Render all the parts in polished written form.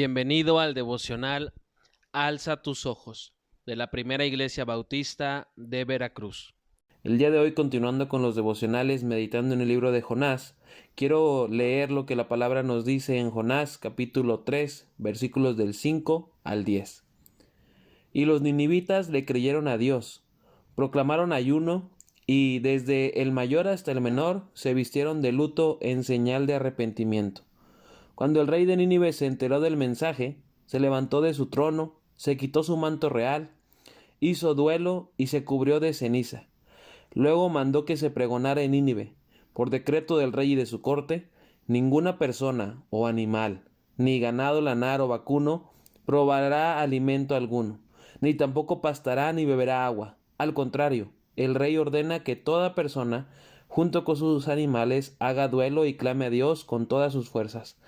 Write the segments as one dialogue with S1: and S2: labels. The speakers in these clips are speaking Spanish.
S1: Bienvenido al devocional Alza tus ojos, de la Primera Iglesia Bautista de Veracruz.
S2: El día de hoy, continuando con los devocionales, meditando en el libro de Jonás, quiero leer lo que la palabra nos dice en Jonás capítulo 3, versículos del 5 al 10. Y los ninivitas le creyeron a Dios, proclamaron ayuno, y desde el mayor hasta el menor se vistieron de luto en señal de arrepentimiento. Cuando el rey de Nínive se enteró del mensaje, se levantó de su trono, se quitó su manto real, hizo duelo y se cubrió de ceniza. Luego mandó que se pregonara en Nínive, por decreto del rey y de su corte, ninguna persona o animal, ni ganado lanar o vacuno, probará alimento alguno, ni tampoco pastará ni beberá agua. Al contrario, el rey ordena que toda persona, junto con sus animales, haga duelo y clame a Dios con todas sus fuerzas.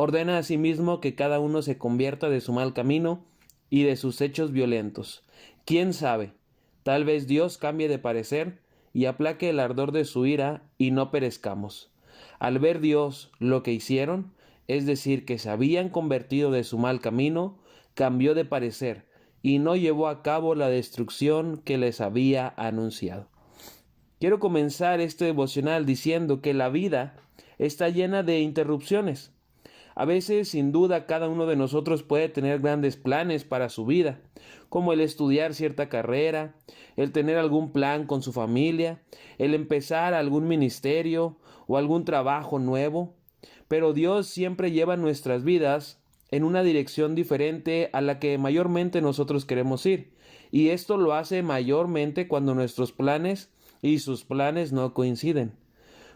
S2: Ordena asimismo que cada uno se convierta de su mal camino y de sus hechos violentos. ¿Quién sabe? Tal vez Dios cambie de parecer y aplaque el ardor de su ira y no perezcamos. Al ver Dios lo que hicieron, es decir, que se habían convertido de su mal camino, cambió de parecer y no llevó a cabo la destrucción que les había anunciado. Quiero comenzar este devocional diciendo que la vida está llena de interrupciones. A veces, sin duda, cada uno de nosotros puede tener grandes planes para su vida, como el estudiar cierta carrera, el tener algún plan con su familia, el empezar algún ministerio o algún trabajo nuevo. Pero Dios siempre lleva nuestras vidas en una dirección diferente a la que mayormente nosotros queremos ir. Y esto lo hace mayormente cuando nuestros planes y sus planes no coinciden.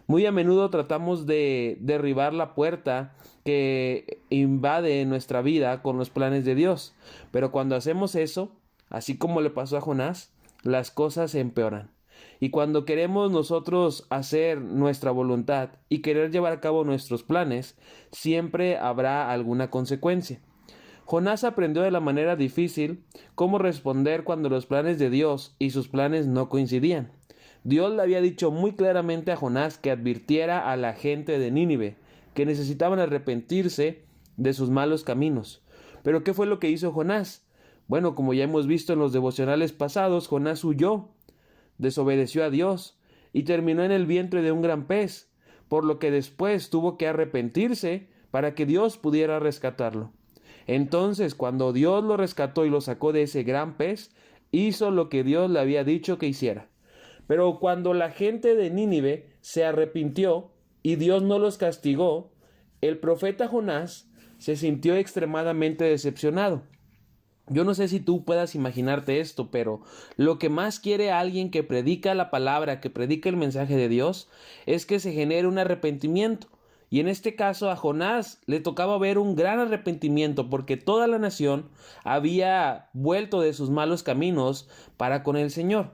S2: Muy a menudo tratamos de derribar la puerta que invade nuestra vida con los planes de Dios. Pero cuando hacemos eso, así como le pasó a Jonás, las cosas se empeoran. Y cuando queremos nosotros hacer nuestra voluntad y querer llevar a cabo nuestros planes, siempre habrá alguna consecuencia. Jonás aprendió de la manera difícil cómo responder cuando los planes de Dios y sus planes no coincidían. Dios le había dicho muy claramente a Jonás que advirtiera a la gente de Nínive que necesitaban arrepentirse de sus malos caminos. Pero ¿qué fue lo que hizo Jonás? Bueno, como ya hemos visto en los devocionales pasados, Jonás huyó, desobedeció a Dios y terminó en el vientre de un gran pez, por lo que después tuvo que arrepentirse para que Dios pudiera rescatarlo. Entonces, cuando Dios lo rescató y lo sacó de ese gran pez, hizo lo que Dios le había dicho que hiciera. Pero cuando la gente de Nínive se arrepintió y Dios no los castigó, el profeta Jonás se sintió extremadamente decepcionado. Yo no sé si tú puedas imaginarte esto, pero lo que más quiere alguien que predica la palabra, que predica el mensaje de Dios, es que se genere un arrepentimiento. Y en este caso a Jonás le tocaba ver un gran arrepentimiento porque toda la nación había vuelto de sus malos caminos para con el Señor.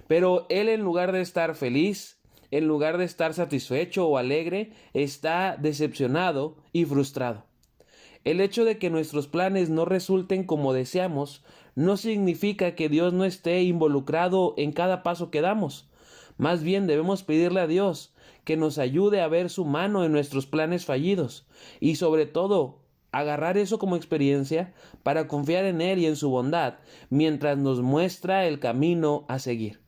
S2: Pero él, en lugar de estar feliz, en lugar de estar satisfecho o alegre, está decepcionado y frustrado. El hecho de que nuestros planes no resulten como deseamos no significa que Dios no esté involucrado en cada paso que damos. Más bien debemos pedirle a Dios que nos ayude a ver su mano en nuestros planes fallidos y sobre todo agarrar eso como experiencia para confiar en Él y en su bondad mientras nos muestra el camino a seguir.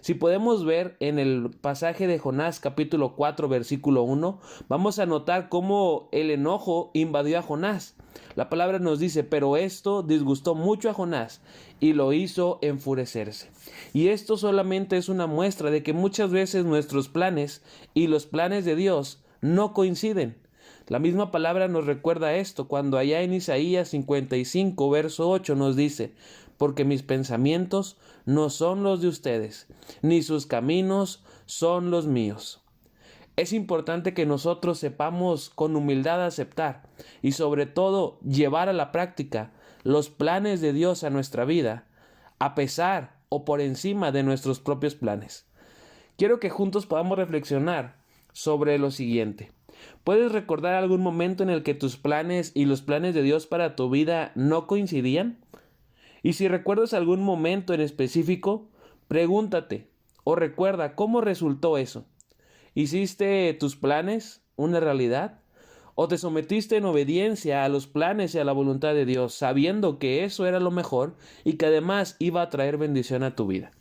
S2: Si podemos ver en el pasaje de Jonás capítulo 4 versículo 1, vamos a notar cómo el enojo invadió a Jonás. La palabra nos dice, pero esto disgustó mucho a Jonás y lo hizo enfurecerse. Y esto solamente es una muestra de que muchas veces nuestros planes y los planes de Dios no coinciden. La misma palabra nos recuerda esto cuando allá en Isaías 55, verso 8 nos dice, porque mis pensamientos no son los de ustedes, ni sus caminos son los míos. Es importante que nosotros sepamos con humildad aceptar y sobre todo llevar a la práctica los planes de Dios a nuestra vida, a pesar o por encima de nuestros propios planes. Quiero que juntos podamos reflexionar sobre lo siguiente. ¿Puedes recordar algún momento en el que tus planes y los planes de Dios para tu vida no coincidían? Y si recuerdas algún momento en específico, pregúntate o recuerda cómo resultó eso. ¿Hiciste tus planes una realidad? ¿O te sometiste en obediencia a los planes y a la voluntad de Dios, sabiendo que eso era lo mejor y que además iba a traer bendición a tu vida?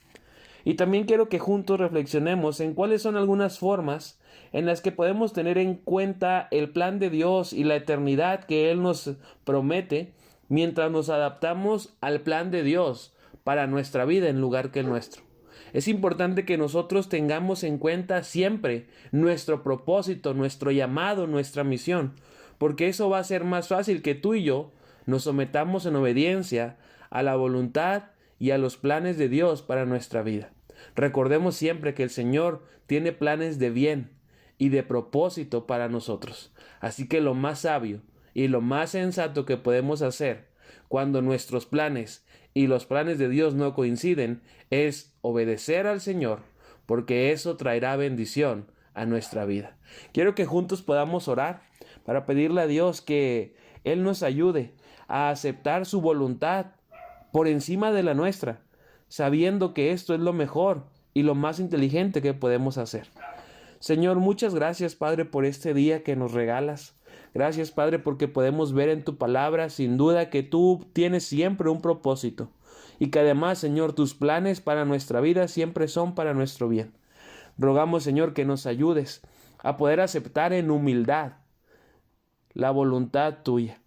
S2: Y también quiero que juntos reflexionemos en cuáles son algunas formas en las que podemos tener en cuenta el plan de Dios y la eternidad que Él nos promete mientras nos adaptamos al plan de Dios para nuestra vida en lugar que el nuestro. Es importante que nosotros tengamos en cuenta siempre nuestro propósito, nuestro llamado, nuestra misión, porque eso va a ser más fácil que tú y yo nos sometamos en obediencia a la voluntad y a los planes de Dios para nuestra vida. Recordemos siempre que el Señor tiene planes de bien y de propósito para nosotros. Así que lo más sabio y lo más sensato que podemos hacer cuando nuestros planes y los planes de Dios no coinciden es obedecer al Señor, porque eso traerá bendición a nuestra vida. Quiero que juntos podamos orar para pedirle a Dios que Él nos ayude a aceptar su voluntad por encima de la nuestra, sabiendo que esto es lo mejor y lo más inteligente que podemos hacer. Señor, muchas gracias, Padre, por este día que nos regalas. Gracias, Padre, porque podemos ver en tu palabra, sin duda, que tú tienes siempre un propósito y que además, Señor, tus planes para nuestra vida siempre son para nuestro bien. Rogamos, Señor, que nos ayudes a poder aceptar en humildad la voluntad tuya.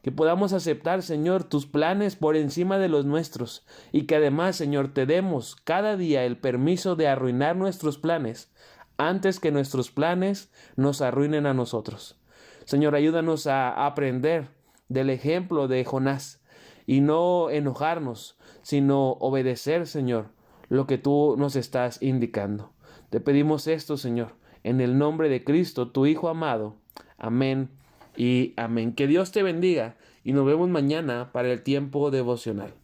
S2: Que podamos aceptar, Señor, tus planes por encima de los nuestros y que además, Señor, te demos cada día el permiso de arruinar nuestros planes antes que nuestros planes nos arruinen a nosotros. Señor, ayúdanos a aprender del ejemplo de Jonás y no enojarnos, sino obedecer, Señor, lo que tú nos estás indicando. Te pedimos esto, Señor, en el nombre de Cristo, tu Hijo amado. Amén y amén. Que Dios te bendiga y nos vemos mañana para el tiempo devocional.